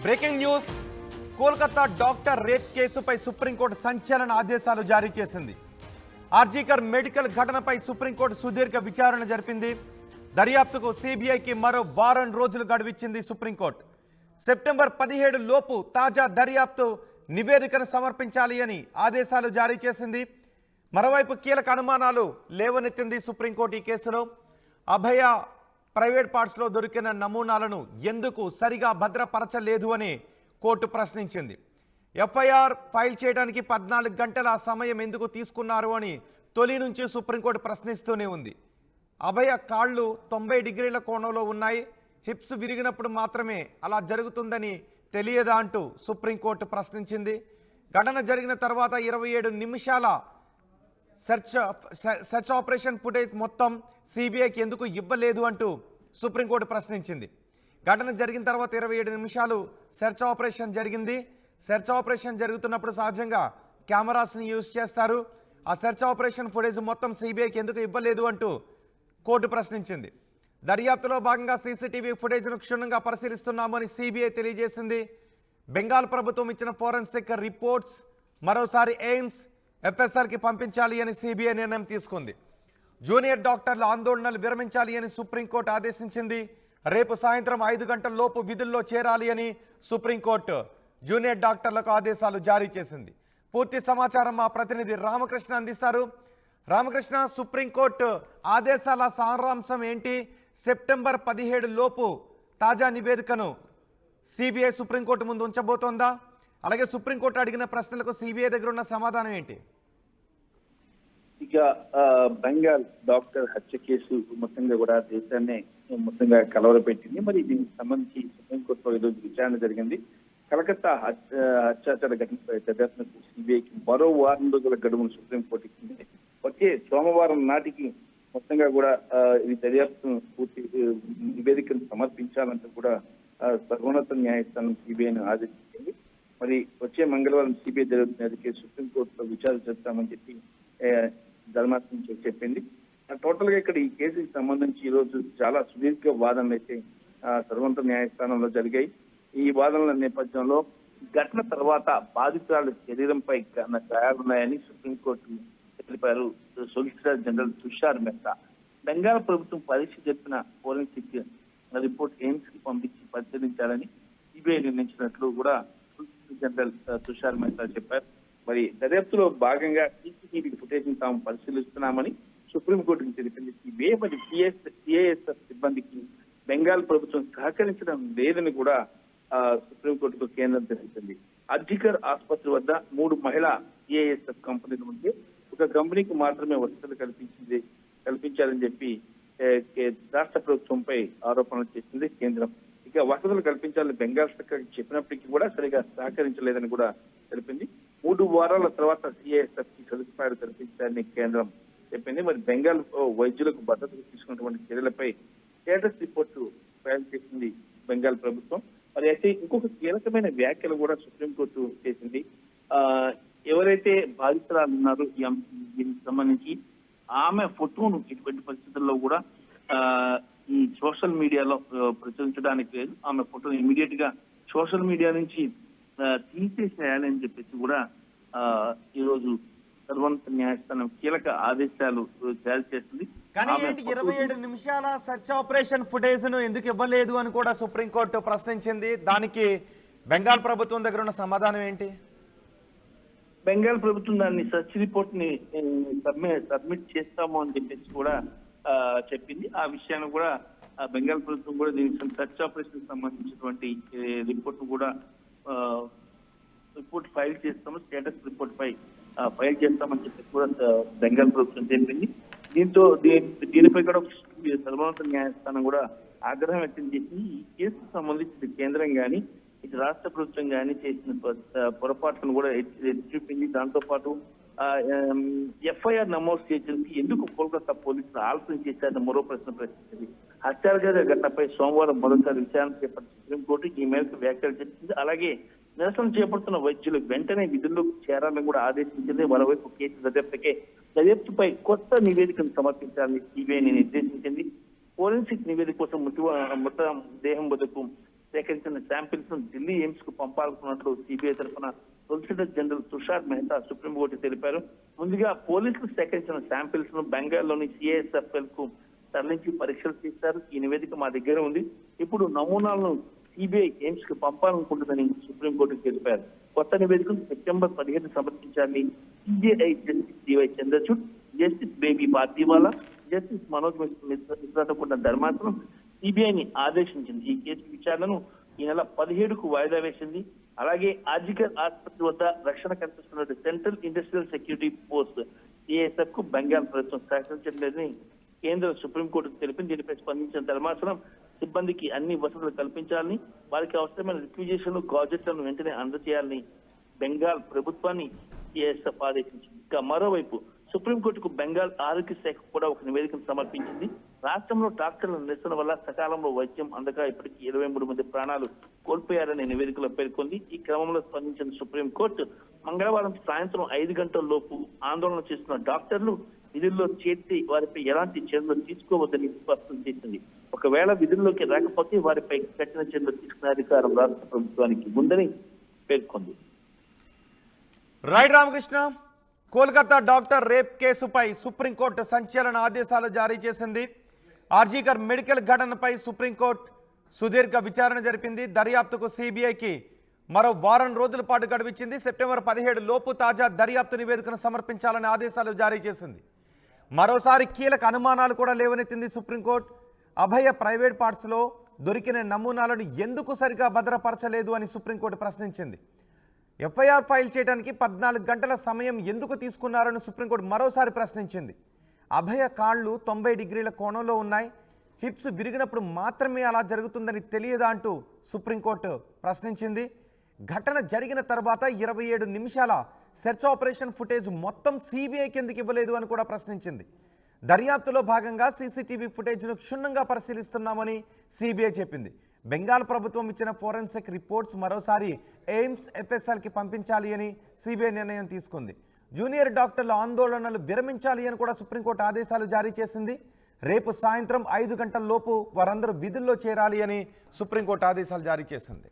Breaking news. Kolkata doctor rape కేసుపై supreme court సంచలన ఆదేశాలు జారీ చేసింది. ఆర్జీకర్ మెడికల్ ఘటనపై సుప్రీంకోర్టు సుదీర్ఘ విచారణ జరిపింది. దర్యాప్తుకు సిబిఐకి మరో వారం రోజులు గడువిచ్చింది సుప్రీంకోర్టు. సెప్టెంబర్ 17 లోపు తాజా దర్యాప్తు నివేదికను సమర్పించాలి అని ఆదేశాలు జారీ చేసింది. మరోవైపు కీలక అనుమానాలు లేవనెత్తింది సుప్రీంకోర్టు. ఈ కేసులో అభయ ప్రైవేట్ పార్ట్స్లో దొరికిన నమూనాలను ఎందుకు సరిగా భద్రపరచలేదు అని కోర్టు ప్రశ్నించింది. ఎఫ్ఐఆర్ ఫైల్ చేయడానికి 14 గంటల సమయం ఎందుకు తీసుకున్నారు అని తొలి నుంచి సుప్రీంకోర్టు ప్రశ్నిస్తూనే ఉంది. అభయ కాళ్ళు 90 డిగ్రీల కోణంలో ఉన్నాయి, హిప్స్ విరిగినప్పుడు మాత్రమే అలా జరుగుతుందని తెలియదా అంటూ సుప్రీంకోర్టు ప్రశ్నించింది. ఘటన జరిగిన తర్వాత 27 నిమిషాల సెర్చ్ ఆపరేషన్ ఫుటేజ్ మొత్తం సిబిఐకి ఎందుకు ఇవ్వలేదు అంటూ సుప్రీంకోర్టు ప్రశ్నించింది. ఘటన జరిగిన తర్వాత 27 నిమిషాలు సెర్చ్ ఆపరేషన్ జరిగింది. సెర్చ్ ఆపరేషన్ జరుగుతున్నప్పుడు సహజంగా కెమెరాస్ని యూజ్ చేస్తారు. ఆ సెర్చ్ ఆపరేషన్ ఫుటేజ్ మొత్తం సిబిఐకి ఎందుకు ఇవ్వలేదు అంటూ కోర్టు ప్రశ్నించింది. దర్యాప్తులో భాగంగా సీసీటీవీ ఫుటేజ్ను క్షుణ్ణంగా పరిశీలిస్తున్నామని సిబిఐ తెలియజేసింది. బెంగాల్ ప్రభుత్వం ఇచ్చిన ఫోరెన్సిక్ రిపోర్ట్స్ మరోసారి ఎయిమ్స్ ఎఫ్ఎస్ఆర్కి పంపించాలి అని సిబిఐ నిర్ణయం తీసుకుంది. జూనియర్ డాక్టర్ల ఆందోళనలు విరమించాలి అని సుప్రీంకోర్టు ఆదేశించింది. రేపు సాయంత్రం 5 గంటల లోపు విధుల్లో చేరాలి అని సుప్రీంకోర్టు జూనియర్ డాక్టర్లకు ఆదేశాలు జారీ చేసింది. పూర్తి సమాచారం మా ప్రతినిధి రామకృష్ణ అందిస్తారు. రామకృష్ణ, సుప్రీంకోర్టు ఆదేశాల సారాంశం ఏంటి? సెప్టెంబర్ 17 లోపు తాజా నివేదికను సిబిఐ సుప్రీంకోర్టు ముందు ఉంచబోతోందా? అలాగే సుప్రీంకోర్టు అడిగిన ప్రశ్నలకు సిబిఐ దగ్గర ఉన్న సమాధానం ఏంటి? ఇక బెంగాల్ డాక్టర్ హత్య కేసు మొత్తంగా కూడా దేశాన్ని మొత్తంగా కలవరపెట్టింది. మరి దీనికి సంబంధించి సుప్రీంకోర్టులో ఈరోజు విచారణ జరిగింది. కలకత్తా అత్యాచార ఘటనపై దర్యాప్తుకు సిబిఐకి మరో వారం రోజుల గడువును సుప్రీంకోర్టు ఇచ్చింది. వచ్చే సోమవారం నాటికి మొత్తంగా కూడా ఈ దర్యాప్తును పూర్తి నివేదికను సమర్పించాలంటూ కూడా సర్వోన్నత న్యాయస్థానం సిబిఐని ఆదేశించింది. మరి వచ్చే మంగళవారం సిబిఐ జరుగుతున్న సుప్రీంకోర్టులో విచారణ చేస్తామని చెప్పి ధర్మాసనం చెప్పింది. టోటల్ గా ఇక్కడ ఈ కేసుకి సంబంధించి ఈ రోజు చాలా సుదీర్ఘ వాదనలు అయితే సర్వోన్నత న్యాయస్థానంలో జరిగాయి. ఈ వాదనల నేపథ్యంలో ఘటన తర్వాత బాధితురాల శరీరంపై గాయాలున్నాయని సుప్రీంకోర్టు తెలిపారు సొలిసిటర్ జనరల్ తుషార్ మెహతా. బెంగాల్ ప్రభుత్వం పరీక్ష జరిపిన ఫోరెన్సిక్ రిపోర్ట్ ఎయిమ్స్ కి పంపించి పరిశీలించాలని సిబిఐ నిర్ణయించినట్లు కూడా సొలిసిటర్ జనరల్ తుషార్ మెహతా చెప్పారు. మరి దర్యాప్తులో భాగంగా సీసీటీవీ ఫుటేజ్ ని తాము పరిశీలిస్తున్నామని సుప్రీంకోర్టుకు తెలిపింది. సిబిఐ మరి సిఐఎస్ఎఫ్ సిబ్బందికి బెంగాల్ ప్రభుత్వం సహకరించడం లేదని కూడా సుప్రీంకోర్టుకు కేంద్రం తెలిపింది. ఆర్జీకర్ ఆసుపత్రి వద్ద 3 మహిళా సిఐఎస్ఎఫ్ కంపెనీలు ఉంటే ఒక కంపెనీకి మాత్రమే వసతులు కల్పించాలని చెప్పి రాష్ట్ర ప్రభుత్వంపై ఆరోపణలు చేసింది కేంద్రం. ఇక వసతులు కల్పించాలని బెంగాల్ సర్కార్కి చెప్పినప్పటికీ కూడా సరిగా సహకరించలేదని కూడా తెలిపింది. 3 వారాల తర్వాత సిఐఎస్ఎఫ్ కి సదుపాయాలు కల్పించాలని కేంద్రం చెప్పింది. మరి బెంగాల్ వైద్యులకు భద్రతకు తీసుకున్నటువంటి చర్యలపై స్టేటస్ రిపోర్టు ఫైల్ చేసింది బెంగాల్ ప్రభుత్వం. మరి అయితే ఇంకొక కీలకమైన వ్యాఖ్యలు కూడా సుప్రీంకోర్టు చేసింది. ఎవరైతే బాధితురాలు ఉన్నారో దీనికి సంబంధించి ఆమె ఫోటోను ఇటువంటి పరిస్థితుల్లో కూడా ఈ సోషల్ మీడియాలో ప్రచురించడానికి లేదు. ఆమె ఫోటోను ఇమీడియట్ గా సోషల్ మీడియా నుంచి తీసేసేయాలని చెప్పేసి కూడా ఈరోజు సర్వోన్నత న్యాయస్థానం కీలక ఆదేశాలు జారీ చేస్తుంది. కానీ 27 నిమిషాల సెర్చ్ ఆపరేషన్ ఫుటేజ్ ను ఎందుకు ఇవ్వలేదు అని కూడా సుప్రీంకోర్టు ప్రశ్నించింది. దానికి బెంగాల్ ప్రభుత్వం దగ్గర ఉన్న సమాధానం ఏంటి? బెంగాల్ ప్రభుత్వం దాన్ని సెర్చ్ రిపోర్ట్ ని సబ్మిట్ చేస్తాము అని చెప్పేసి కూడా చెప్పింది. ఆ విషయాన్ని కూడా బెంగాల్ ప్రభుత్వం కూడా దీనికి సెర్చ్ ఆపరేషన్ సంబంధించినటువంటి రిపోర్ట్ కూడా రిపోర్ట్ ఫైల్ చేస్తాము, స్టేటస్ రిపోర్ట్ పై ఫైల్ చేస్తామని చెప్పి కూడా బెంగాల్ ప్రభుత్వం చెప్పింది. దీనిపై కూడా సర్వోన్నత న్యాయస్థానం కూడా ఆగ్రహం వ్యక్తం చేసింది. ఈ కేసుకు సంబంధించి కేంద్రం కానీ ఇటు రాష్ట్ర ప్రభుత్వం కానీ చేసిన పొరపాట్లను కూడా చూపింది. దాంతో పాటు ఎఫ్ఐఆర్ నమోదు చేసేందుకు ఎందుకు కోల్కతా పోలీసులు ఆలస్యం చేశారని మరో ప్రశ్న ప్రశ్నించింది. హత్యాచార ఘటనపై సోమవారం మొదటిసారి విచారణ చేపట్టిన సుప్రీంకోర్టు ఈ మేరకు వ్యాఖ్యలు చేసింది. అలాగే నిరసన చేపడుతున్న వైద్యులు వెంటనే విధుల్లోకి చేరాలని కూడా ఆదేశించింది. మరోవైపు కేసు దర్యాప్తుపై కొత్త నివేదికను సమర్పించాలని సిబిఐని నిర్దేశించింది. ఫోరెన్సిక్ నివేదిక కోసం మృత దేహం వద్దకు సేకరించిన శాంపిల్స్ ను ఢిల్లీ ఎయిమ్స్ కు పంపాలనుకున్నట్లు సిబిఐ తరఫున solicitor general Tushar Mehta supreme court తెలిపారు. ముందుగా పోలీసులు సేకరించిన శాంపిల్స్ ను బెంగాల్లోని సిఐఎస్ఎఫ్ఎల్ కు తరలించి పరీక్షలు చేశారు. ఈ నివేదిక మా దగ్గర ఉంది. ఇప్పుడు నమూనాలను సిబిఐ ఎయిమ్స్ కు పంపాలనుకుంటుందని సుప్రీంకోర్టుకు తెలిపారు. కొత్త నివేదికను సెప్టెంబర్ 15 సమర్పించాలని CBI justice DY Chandrachud, justice JB Pardiwala, justice Manoj మిశ్రాతో కూడిన ధర్మాసనం సిబిఐని ఆదేశించింది. ఈ కేసు విచారణను ఈ నెల 17కు వాయిదా వేసింది. అలాగే ఆర్జికర్ ఆసుపత్రి వద్ద రక్షణ కల్పిస్తున్న central industrial security force CISF కు బెంగాల్ ప్రభుత్వం సహకరించలేదని కేంద్ర సుప్రీంకోర్టుకు తెలిపింది. దీనిపై స్పందించిన ధర్మాసనం సిబ్బందికి అన్ని వసతులు కల్పించాలని, వారికి అవసరమైన రిక్విజిషన్ గాజెట్లను వెంటనే అందజేయాలని బెంగాల్ ప్రభుత్వాన్ని సిఐఎస్ఎఫ్ ఆదేశించింది. ఇక మరోవైపు సుప్రీంకోర్టుకు బెంగాల్ ఆరోగ్య శాఖ కూడా ఒక నివేదికను సమర్పించింది. రాష్ట్రంలో డాక్టర్ల నిరసన వల్ల సకాలంలో వైద్యం అందక ఇప్పటికీ 23 మంది ప్రాణాలు కోల్పోయారని నివేదికలో పేర్కొంది. ఈ క్రమంలో స్పందించిన సుప్రీంకోర్టు మంగళవారం సాయంత్రం 5 గంటల లోపు ఆందోళన చేస్తున్న డాక్టర్లు విధుల్లో చేర్చి వారిపై ఎలాంటి చర్యలు తీసుకోవద్దని స్పష్టం చేసింది. ఒకవేళ విధుల్లోకి రాకపోతే వారిపై కఠిన చర్యలు తీసుకునే అధికారం రాష్ట్ర ప్రభుత్వానికి ఉందని పేర్కొంది. Right Ramakrishna, Kolkata doctor rape కేసుపై సుప్రీంకోర్టు సంచలన ఆదేశాలు జారీ చేసింది. ఆర్జీకర్ మెడికల్ ఘటనపై సుప్రీంకోర్టు సుదీర్ఘ విచారణ జరిపింది. దర్యాప్తుకు సిబిఐకి మరో వారం రోజుల పాటు గడువిచ్చింది. సెప్టెంబర్ 17 లోపు తాజా దర్యాప్తు నివేదికను సమర్పించాలని ఆదేశాలు జారీ చేసింది. మరోసారి కీలక అనుమానాలు కూడా లేవనెత్తింది సుప్రీంకోర్టు. అభయ ప్రైవేట్ పార్ట్స్లో దొరికిన నమూనాలను ఎందుకు సరిగా భద్రపరచలేదు అని సుప్రీంకోర్టు ప్రశ్నించింది. ఎఫ్ఐఆర్ ఫైల్ చేయడానికి 14 గంటల సమయం ఎందుకు తీసుకున్నారని సుప్రీంకోర్టు మరోసారి ప్రశ్నించింది. అభయ కాళ్ళు 90 డిగ్రీల కోణంలో ఉన్నాయి, హిప్స్ విరిగినప్పుడు మాత్రమే అలా జరుగుతుందని తెలియదా అంటూ సుప్రీంకోర్టు ప్రశ్నించింది. ఘటన జరిగిన తర్వాత 27 నిమిషాల సెర్చ్ ఆపరేషన్ ఫుటేజ్ మొత్తం సిబిఐకి ఎందుకు ఇవ్వలేదు అని కూడా ప్రశ్నించింది. దర్యాప్తులో భాగంగా సీసీటీవీ ఫుటేజ్ను క్షుణ్ణంగా పరిశీలిస్తున్నామని సిబిఐ చెప్పింది. బెంగాల్ ప్రభుత్వం ఇచ్చిన ఫోరెన్సిక్ రిపోర్ట్స్ మరోసారి ఎయిమ్స్ ఎఫ్ఎస్ఎల్కి పంపించాలి అని సిబిఐ నిర్ణయం తీసుకుంది. జూనియర్ డాక్టర్ల ఆందోళనలు విరమించాలి అని కూడా సుప్రీంకోర్టు ఆదేశాలు జారీ చేసింది. రేపు సాయంత్రం 5 గంటల లోపు వారందరూ విధుల్లో చేరాలి అని సుప్రీంకోర్టు ఆదేశాలు జారీ చేసింది.